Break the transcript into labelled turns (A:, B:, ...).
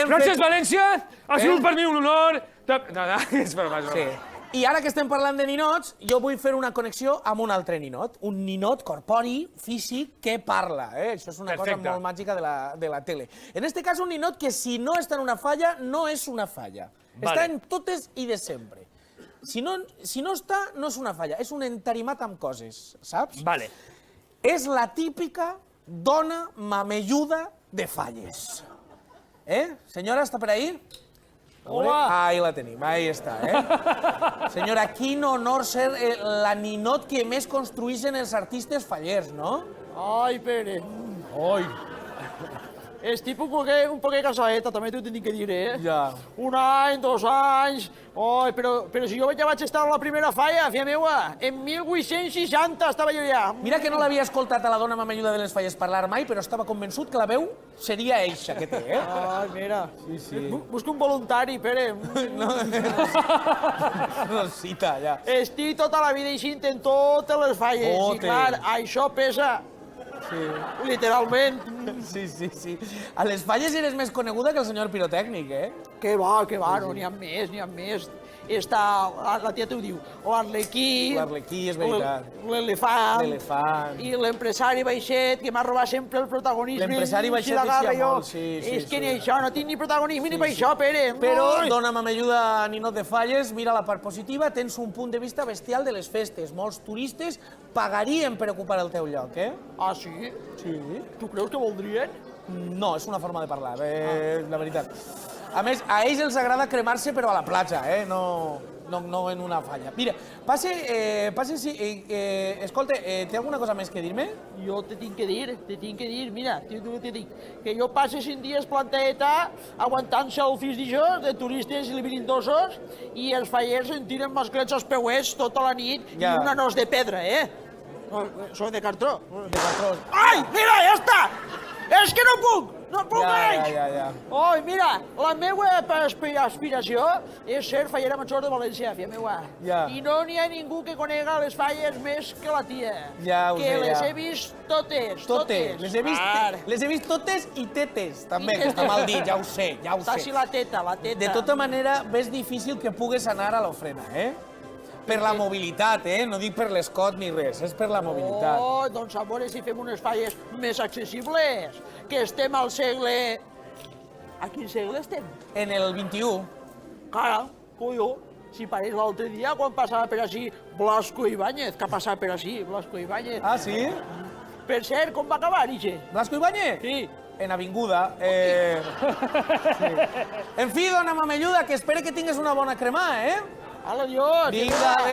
A: Francesc València, ha sigut per mi un honor. No, és broma, és
B: Sí.
A: broma.
B: I ara que estem parlant de ninots, jo vull fer una connexió amb un altre ninot. Un ninot corpori, físic, que parla. Això és una cosa molt màgica de la tele. En este cas, un ninot que si no està en una falla, no és una falla. Està en totes i de sempre. Si no està, no és una falla. És un entarimat amb coses, saps?
A: Vale.
B: És la típica dona mamelluda de falles. Senyora, està per ahí?
C: Hola.
B: Ahí la tenim, ahí està, Senyora, quin honor ser la ninot que més construïssin els artistes fallers, no?
C: Ai, Pere.
B: Ai.
C: Estic un poquet cansadeta, també t'ho tinc que dir,
B: Ja.
C: Un any, 2 anys... Ai, però si jo ja vaig estar a la primera falla, filla meua. En 1860 estava jo ja.
B: Mira que no l'havia escoltat a la dona mamelluda de les falles parlar mai, però estava convençut que la veu seria eixa que té,
C: Ai, mira.
B: Sí.
C: Busca un voluntari, Pere.
B: No cita, ja.
C: Estic tota la vida eixint en totes les falles. I clar, això pesa.
B: Sí.
C: Literalment.
B: Sí. A les falles eres més coneguda que el senyor pirotècnic,
C: Que va, no n'hi ha més. Està, la tia t'ho diu, l'Arlequí...
B: L'Arlequí, és veritat.
C: L'Elefant. I l'empresari Baixet, que m'ha robat sempre el protagonisme.
B: L'empresari Baixet deixia molt, sí.
C: És que ni això, no tinc ni protagonisme ni per això, Pere.
B: Però, dona mamelluda ninot de falles, mira la part positiva, tens un punt de vista bestial de les festes. Molts turistes pagarien per ocupar el teu lloc,
C: Ah, sí?
B: Sí.
C: Tu creus que voldrien?
B: No, és una forma de parlar, la veritat. A més, a ells els agrada cremar-se, però a la platja, no en una falla. Mira, passe si... Escolta, té alguna cosa més que dir-me?
C: Jo te tinc que dir, mira, te dic, que jo passe 5 dies planteta aguantant selfies d'això, de turistes labirintosos, i els fallers en tiren masclets als peuets tota la nit i una nos de pedra, Soy de cartró.
B: De cartró.
C: Ai, mira, ja està! És que no puc! No puc més!
B: Ja.
C: Ai, mira, la meva aspiració és ser fallera major de València, filla meua.
B: Ja.
C: I no n'hi ha ningú que conega les falles més que la tia.
B: Ja ho sé,
C: que les
B: ja.
C: he vist totes.
B: Les he vist totes i tetes, també, que està mal dit, ja ho sé.
C: Passi la teta.
B: De tota manera, ves difícil que pugues anar a l'ofrena, Per la mobilitat, no dic per l'escot ni res, és per la mobilitat.
C: Oh, doncs a veure si fem unes falles més accessibles, que estem al segle... A quin segle estem?
B: En el 21.
C: Cara, colló, si pareix l'altre dia quan passava per així Blasco Ibáñez, que ha passat per així, Blasco Ibáñez.
B: Ah, sí?
C: Per cert, com va acabar, Ixe?
B: Blasco Ibáñez?
C: Sí.
B: En avinguda. Sí. En fi, dona mamelluda, que espere que tingues una bona cremà,
C: Hola, Dios.
B: Vinga,